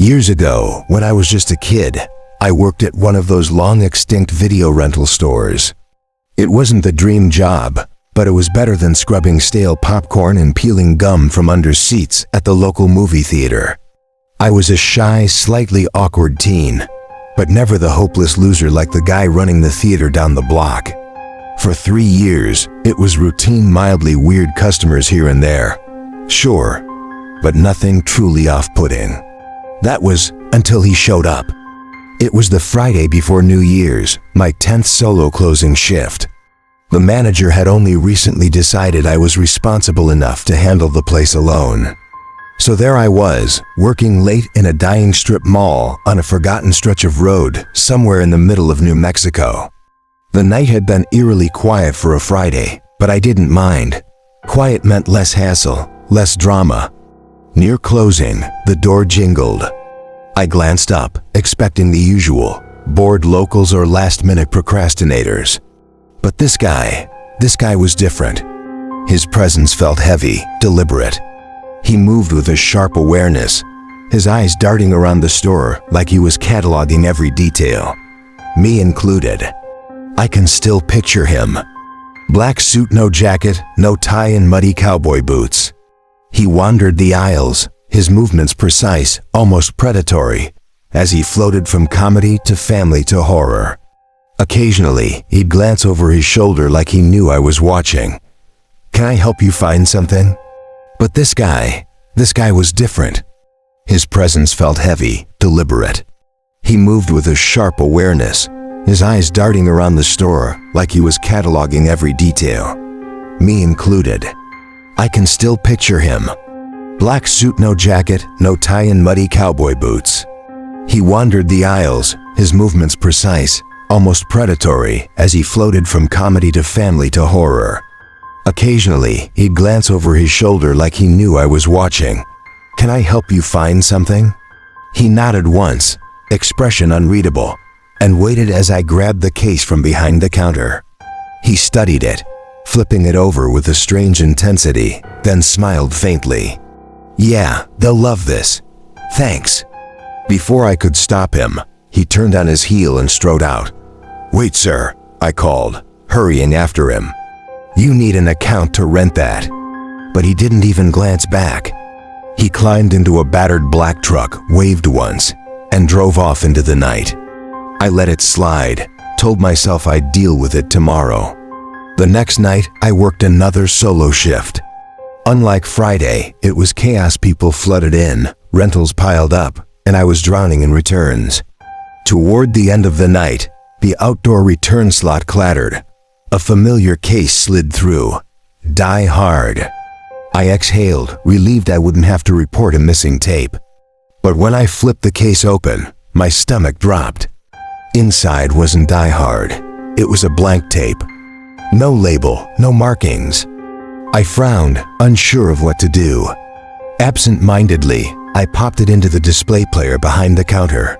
Years ago, when I was just a kid, I worked at one of those long-extinct video rental stores. It wasn't the dream job, but it was better than scrubbing stale popcorn and peeling gum from under seats at the local movie theater. I was a shy, slightly awkward teen, but never the hopeless loser like the guy running the theater down the block. For 3 years, it was routine, mildly weird customers here and there. Sure, but nothing truly off-putting. That was until he showed up. It was the Friday before New Year's, my 10th solo closing shift. The manager had only recently decided I was responsible enough to handle the place alone. So there I was, working late in a dying strip mall on a forgotten stretch of road somewhere in the middle of New Mexico. The night had been eerily quiet for a Friday, but I didn't mind. Quiet meant less hassle, less drama. Near closing, the door jingled. I glanced up, expecting the usual, bored locals or last-minute procrastinators. But this guy was different. His presence felt heavy, deliberate. He moved with a sharp awareness, his eyes darting around the store like he was cataloging every detail, me included. I can still picture him. Black suit, no jacket, no tie, and muddy cowboy boots. He wandered the aisles, his movements precise, almost predatory, as he floated from comedy to family to horror. Occasionally, he'd glance over his shoulder like he knew I was watching. "Can I help you find something?" But this guy was different. His presence felt heavy, deliberate. He moved with a sharp awareness, his eyes darting around the store like he was cataloging every detail, me included. I can still picture him. Black suit, no jacket, no tie, and muddy cowboy boots. He wandered the aisles, his movements precise, almost predatory, as he floated from comedy to family to horror. Occasionally, he'd glance over his shoulder like he knew I was watching. "Can I help you find something?" He nodded once, expression unreadable, and waited as I grabbed the case from behind the counter. He studied it, flipping it over with a strange intensity, then smiled faintly. "Yeah, they'll love this. Thanks." Before I could stop him, he turned on his heel and strode out. "Wait, sir," I called, hurrying after him. "You need an account to rent that." But he didn't even glance back. He climbed into a battered black truck, waved once, and drove off into the night. I let it slide, told myself I'd deal with it tomorrow. The next night, I worked another solo shift. Unlike Friday, it was chaos. People flooded in, rentals piled up, and I was drowning in returns. Toward the end of the night, the outdoor return slot clattered. A familiar case slid through. Die Hard. I exhaled, relieved I wouldn't have to report a missing tape. But when I flipped the case open, my stomach dropped. Inside wasn't Die Hard. It was a blank tape. No label, no markings. I frowned, unsure of what to do. Absent-mindedly, I popped it into the display player behind the counter.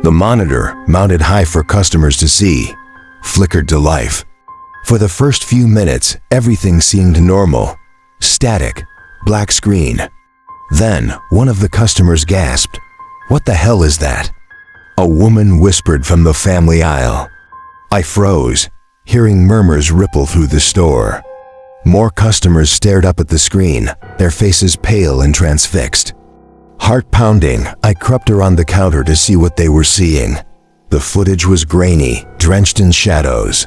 The monitor, mounted high for customers to see, flickered to life. For the first few minutes, everything seemed normal. Static, black screen. Then, one of the customers gasped, "What the hell is that?" A woman whispered from the family aisle. I froze, hearing murmurs ripple through the store. More customers stared up at the screen, their faces pale and transfixed. Heart pounding, I crept around the counter to see what they were seeing. The footage was grainy, drenched in shadows.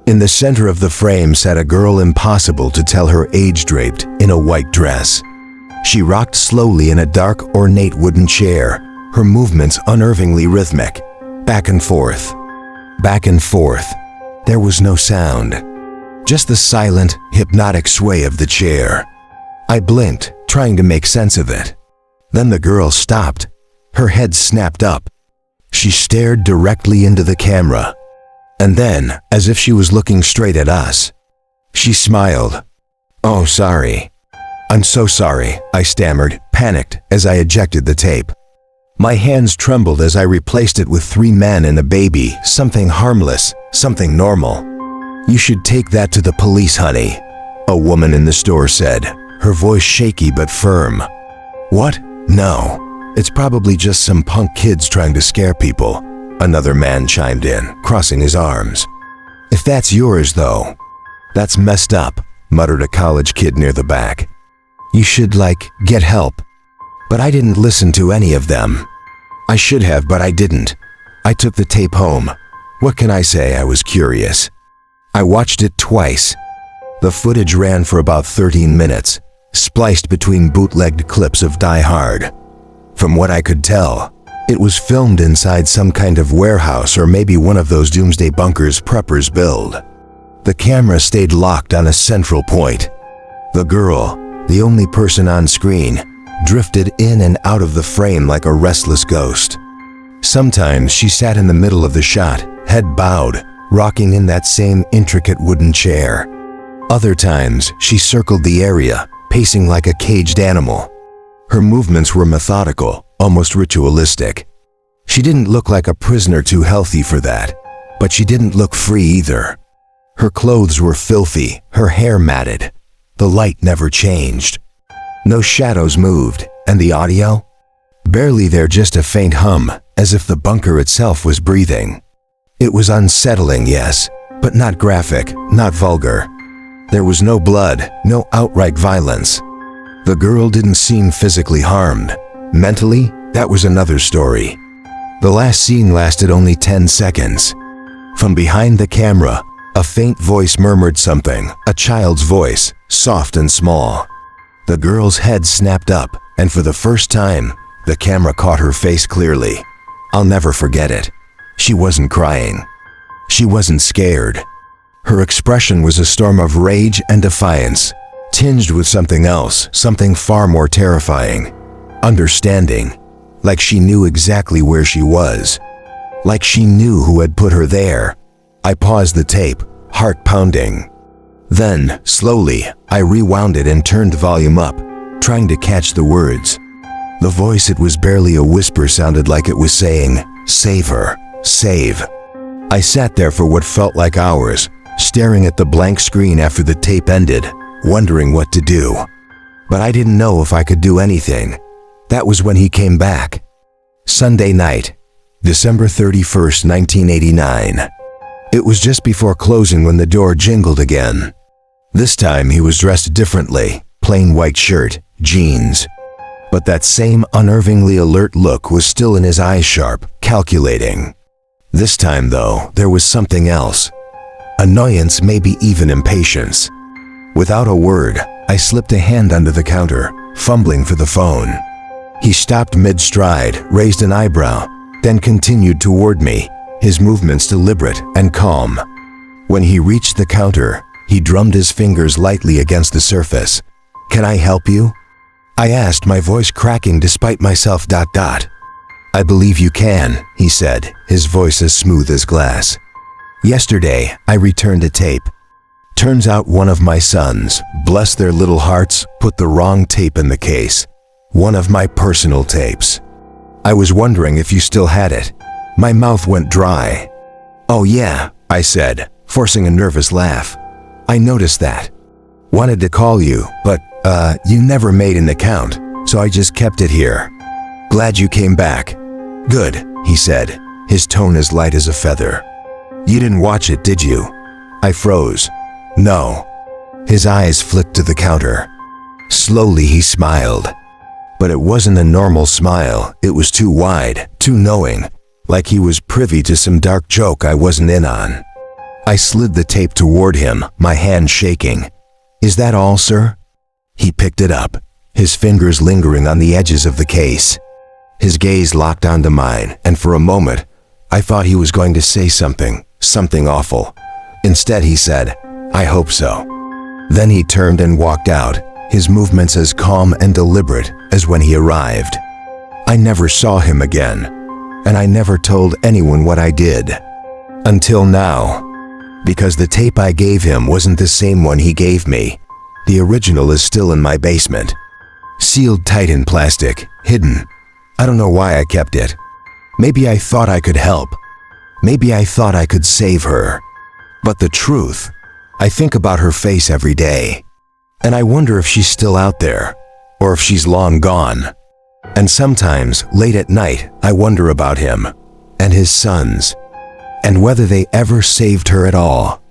In the center of the frame sat a girl impossible to tell her age, draped in a white dress. She rocked slowly in a dark, ornate wooden chair, her movements unnervingly rhythmic. Back and forth. Back and forth. There was no sound. Just the silent, hypnotic sway of the chair. I blinked, trying to make sense of it. Then the girl stopped. Her head snapped up. She stared directly into the camera. And then, as if she was looking straight at us, she smiled. "Oh, sorry." "I'm so sorry," I stammered, panicked as I ejected the tape. My hands trembled as I replaced it with 3 men and a baby, something harmless, something normal. "You should take that to the police, honey," a woman in the store said, her voice shaky but firm. "What? No. It's probably just some punk kids trying to scare people," another man chimed in, crossing his arms. "If that's yours, though, that's messed up," muttered a college kid near the back. "You should, get help." But I didn't listen to any of them. I should have, but I didn't. I took the tape home. What can I say? I was curious. I watched it twice. The footage ran for about 13 minutes, spliced between bootlegged clips of Die Hard. From what I could tell, it was filmed inside some kind of warehouse or maybe one of those doomsday bunkers preppers build. The camera stayed locked on a central point. The girl, the only person on screen, drifted in and out of the frame like a restless ghost. Sometimes she sat in the middle of the shot, head bowed, rocking in that same intricate wooden chair. Other times, she circled the area, pacing like a caged animal. Her movements were methodical, almost ritualistic. She didn't look like a prisoner too healthy for that, but she didn't look free either. Her clothes were filthy, her hair matted. The light never changed. No shadows moved, and the audio? Barely there, just a faint hum, as if the bunker itself was breathing. It was unsettling, yes, but not graphic, not vulgar. There was no blood, no outright violence. The girl didn't seem physically harmed. Mentally, that was another story. The last scene lasted only 10 seconds. From behind the camera, a faint voice murmured something, a child's voice, soft and small. The girl's head snapped up, and for the first time, the camera caught her face clearly. I'll never forget it. She wasn't crying. She wasn't scared. Her expression was a storm of rage and defiance, tinged with something else, something far more terrifying. Understanding. Like she knew exactly where she was. Like she knew who had put her there. I paused the tape, heart pounding. Then, slowly, I rewound it and turned the volume up, trying to catch the words. The voice, it was barely a whisper, sounded like it was saying, "Save her, save." I sat there for what felt like hours, staring at the blank screen after the tape ended, wondering what to do. But I didn't know if I could do anything. That was when he came back. Sunday night, December 31st, 1989. It was just before closing when the door jingled again. This time he was dressed differently, plain white shirt, jeans. But that same unnervingly alert look was still in his eyes, sharp, calculating. This time, though, there was something else. Annoyance, maybe even impatience. Without a word, I slipped a hand under the counter, fumbling for the phone. He stopped mid-stride, raised an eyebrow, then continued toward me, his movements deliberate and calm. When he reached the counter, he drummed his fingers lightly against the surface. "Can I help you?" I asked, my voice cracking despite myself. "I believe you can," he said, his voice as smooth as glass. "Yesterday, I returned a tape. Turns out one of my sons, bless their little hearts, put the wrong tape in the case. One of my personal tapes. I was wondering if you still had it." My mouth went dry. "Oh yeah," I said, forcing a nervous laugh. "I noticed that. Wanted to call you, but, you never made an account, so I just kept it here. Glad you came back." "Good," he said, his tone as light as a feather. "You didn't watch it, did you?" I froze. "No." His eyes flicked to the counter. Slowly he smiled. But it wasn't a normal smile, it was too wide, too knowing, like he was privy to some dark joke I wasn't in on. I slid the tape toward him, my hand shaking. "Is that all, sir?" He picked it up, his fingers lingering on the edges of the case. His gaze locked onto mine, and for a moment, I thought he was going to say something awful. Instead he said, "I hope so." Then he turned and walked out, his movements as calm and deliberate as when he arrived. I never saw him again, and I never told anyone what I did. Until now. Because the tape I gave him wasn't the same one he gave me. The original is still in my basement. Sealed tight in plastic, hidden. I don't know why I kept it. Maybe I thought I could help. Maybe I thought I could save her. But the truth, I think about her face every day. And I wonder if she's still out there, or if she's long gone. And sometimes, late at night, I wonder about him, and his sons, and whether they ever saved her at all.